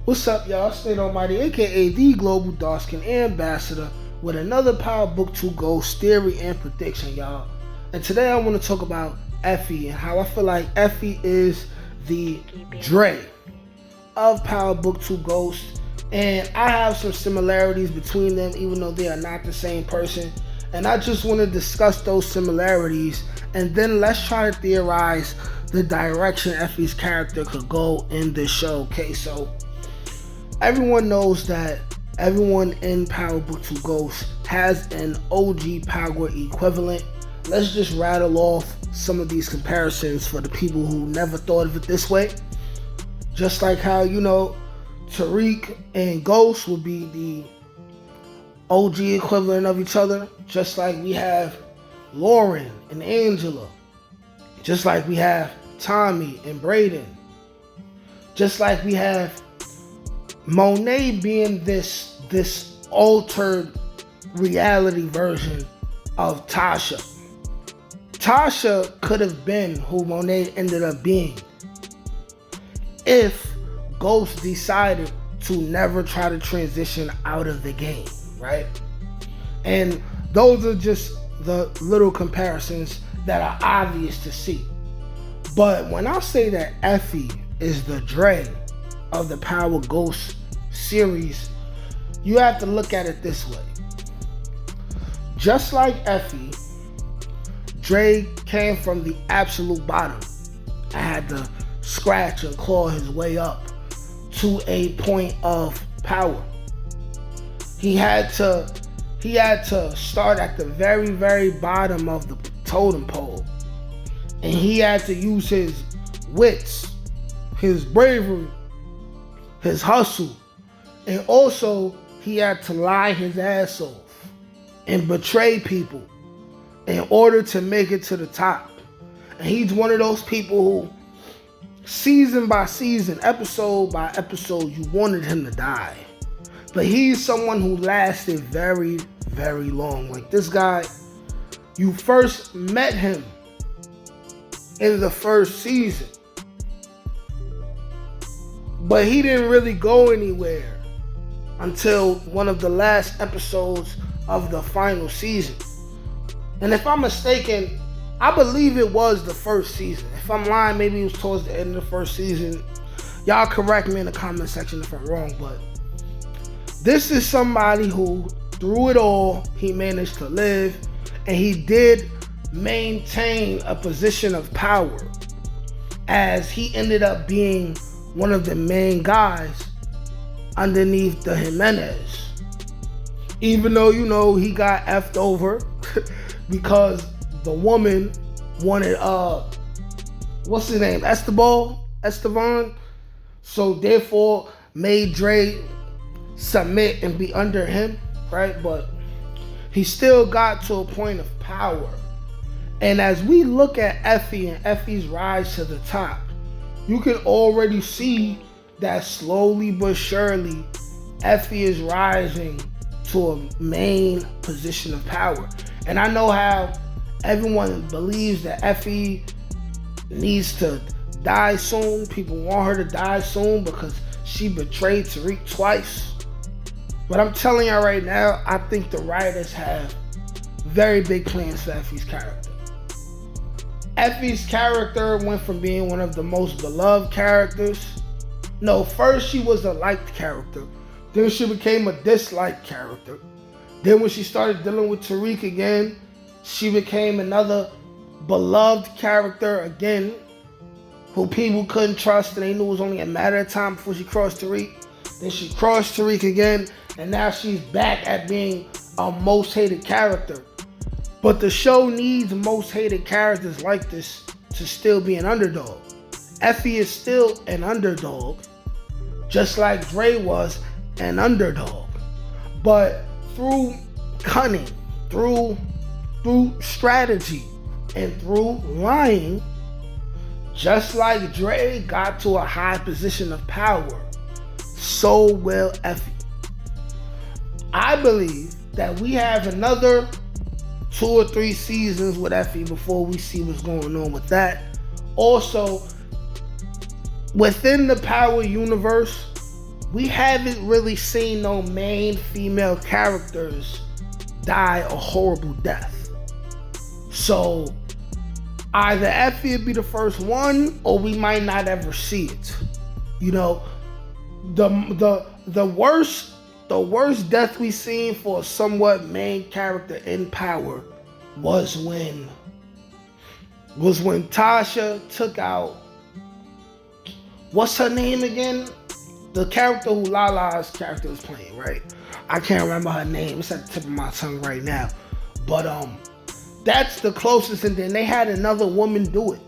What's up, y'all? State Almighty, aka the Global Darskin Ambassador, with another Power Book 2 Ghost theory and prediction, y'all. And today I want to talk about Effie and how I feel like Effie is the Dre of Power Book 2 Ghost. And I have some similarities between them, even though they are not the same person. And I just want to discuss those similarities, and then let's try to theorize the direction Effie's character could go in this show. Okay, so everyone knows that everyone in Power Book 2 Ghost has an OG Power equivalent. Let's just rattle off some of these comparisons for the people who never thought of it this way. Just like how, Tariq and Ghost would be the OG equivalent of each other. Just like we have Lauren and Angela. Just like we have Tommy and Braden. Just like we have Monet being this altered reality version of Tasha. Tasha could have been who Monet ended up being if Ghost decided to never try to transition out of the game, right? And those are just the little comparisons that are obvious to see. But when I say that Effie is the Dre of the Power Ghost series, you have to look at it this way. Just like Effie, Dre came from the absolute bottom and had to scratch and claw his way up to a point of power. He had to start at the very, very bottom of the totem pole, and he had to use his wits, his bravery, his hustle, and also he had to lie his ass off and betray people in order to make it to the top. And he's one of those people who, season by season, episode by episode, you wanted him to die. But he's someone who lasted very, very long. Like this guy, you first met him in the first season, but he didn't really go anywhere until one of the last episodes of the final season. And if I'm mistaken, I believe it was the first season. If I'm lying, maybe it was towards the end of the first season. Y'all correct me in the comment section if I'm wrong, but this is somebody who, through it all, he managed to live, and he did maintain a position of power, as he ended up being one of the main guys underneath the Jimenez. Even though, he got effed over because the woman wanted, what's his name? Esteban. So therefore made Dre submit and be under him, right? But he still got to a point of power. And as we look at Effie and Effie's rise to the top, you can already see that slowly but surely Effie is rising to a main position of power. And I know how everyone believes that Effie needs to die soon. People want her to die soon because she betrayed Tariq twice. But I'm telling y'all right now, I think the writers have very big plans for Effie's character. Effie's character went from being one of the most beloved characters. No, first she was a liked character. Then she became a disliked character. Then when she started dealing with Tariq again, she became another beloved character again, who people couldn't trust, and they knew it was only a matter of time before she crossed Tariq. Then she crossed Tariq again, and now she's back at being a most hated character. But the show needs most hated characters like this to still be an underdog. Effie is still an underdog, just like Dre was an underdog. But through cunning, through strategy, and through lying, just like Dre got to a high position of power, so will Effie. I believe that we have another 2 or 3 seasons with Effie before we see what's going on with that. Also, within the Power universe, we haven't really seen no main female characters die a horrible death. So either Effie would be the first one, or we might not ever see it. You know, the worst death we seen for a somewhat main character in Power was when Tasha took out, what's her name again? The character who Lala's character is playing, right? I can't remember her name. It's at the tip of my tongue right now. But that's the closest, and then they had another woman do it.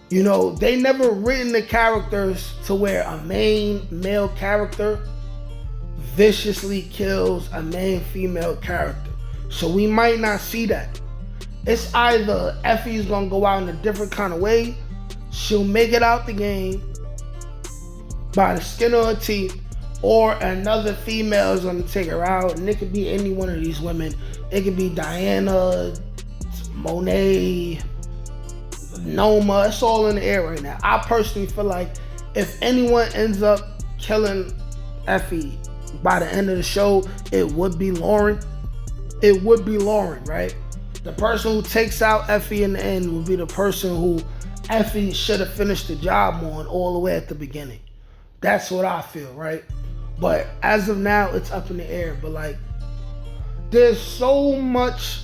You know, they never written the characters to where a main male character viciously kills a main female character. So we might not see that. It's either Effie's gonna go out in a different kind of way, she'll make it out the game by the skin of her teeth, or another female is gonna take her out, and it could be any one of these women. It could be Diana, Monet, Noma. It's all in the air right now. I personally feel like if anyone ends up killing Effie by the end of the show, it would be Lauren. It would be Lauren, right? The person who takes out Effie in the end would be the person who Effie should have finished the job on all the way at the beginning. That's what I feel, right? But as of now, it's up in the air. But like, there's so much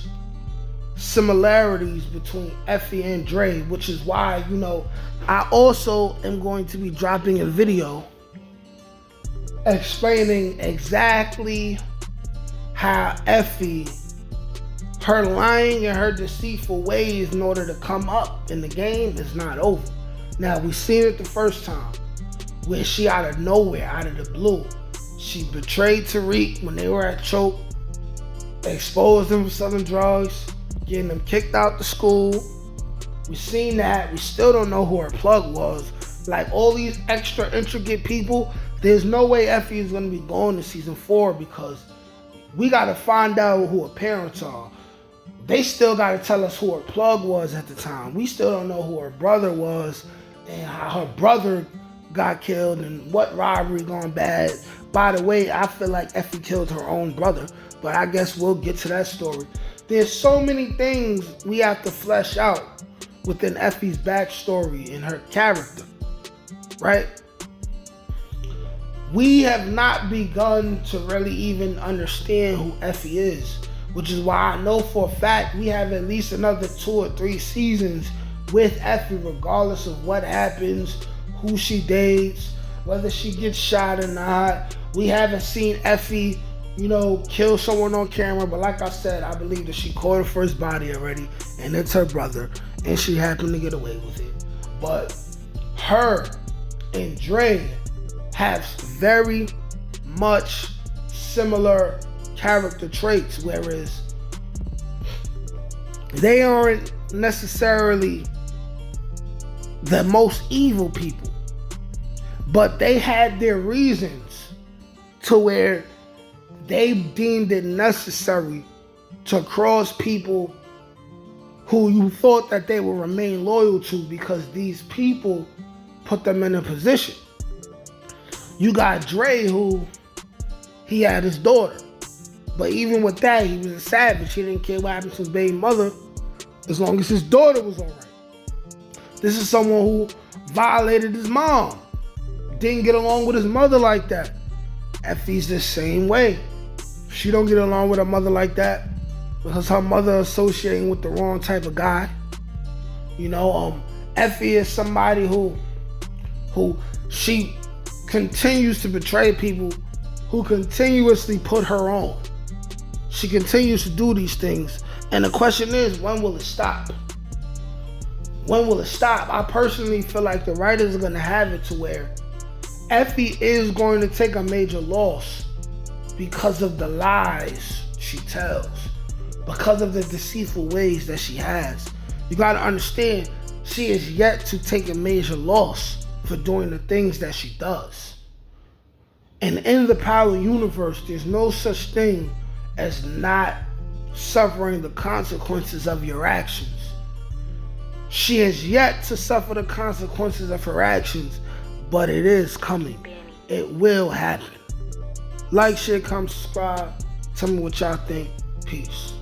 similarities between Effie and Dre, which is why, you know, I also am going to be dropping a video explaining exactly how Effie, her lying and her deceitful ways in order to come up in the game is not over. Now, we seen it the first time, where she out of nowhere, out of the blue, she betrayed Tariq when they were at Choke, exposed them for selling drugs, getting them kicked out the school. We seen that. We still don't know who her plug was. Like, all these extra intricate people, there's no way Effie is going to be going to season 4, because we got to find out who her parents are. They still got to tell us who her plug was at the time. We still don't know who her brother was and how her brother got killed and what robbery gone bad. By the way, I feel like Effie killed her own brother, but I guess we'll get to that story. There's so many things we have to flesh out within Effie's backstory and her character, right? We have not begun to really even understand who Effie is, which is why I know for a fact we have at least another 2 or 3 seasons with Effie, regardless of what happens, who she dates, whether she gets shot or not. We haven't seen Effie, you know, kill someone on camera, but like I said, I believe that she caught her first body already, and it's her brother, and she happened to get away with it. But her and Dre have very much similar character traits, whereas they aren't necessarily the most evil people, but they had their reasons to where they deemed it necessary to cross people who you thought that they would remain loyal to, because these people put them in a position. You got Dre, who he had his daughter, but even with that, he was a savage. He didn't care what happened to his baby mother as long as his daughter was all right. This is someone who violated his mom, didn't get along with his mother like that. Effie's the same way. She don't get along with her mother like that because her mother associating with the wrong type of guy. You know, Effie is somebody who she continues to betray people who continuously put her on. She continues to do these things. And the question is, when will it stop? When will it stop? I personally feel like the writers are going to have it to where Effie is going to take a major loss because of the lies she tells, because of the deceitful ways that she has. You got to understand, she is yet to take a major loss for doing the things that she does. And in the Power universe, there's no such thing as not suffering the consequences of your actions. She has yet to suffer the consequences of her actions, but it is coming. It will happen. Like, share, comment, subscribe. Tell me what y'all think. Peace.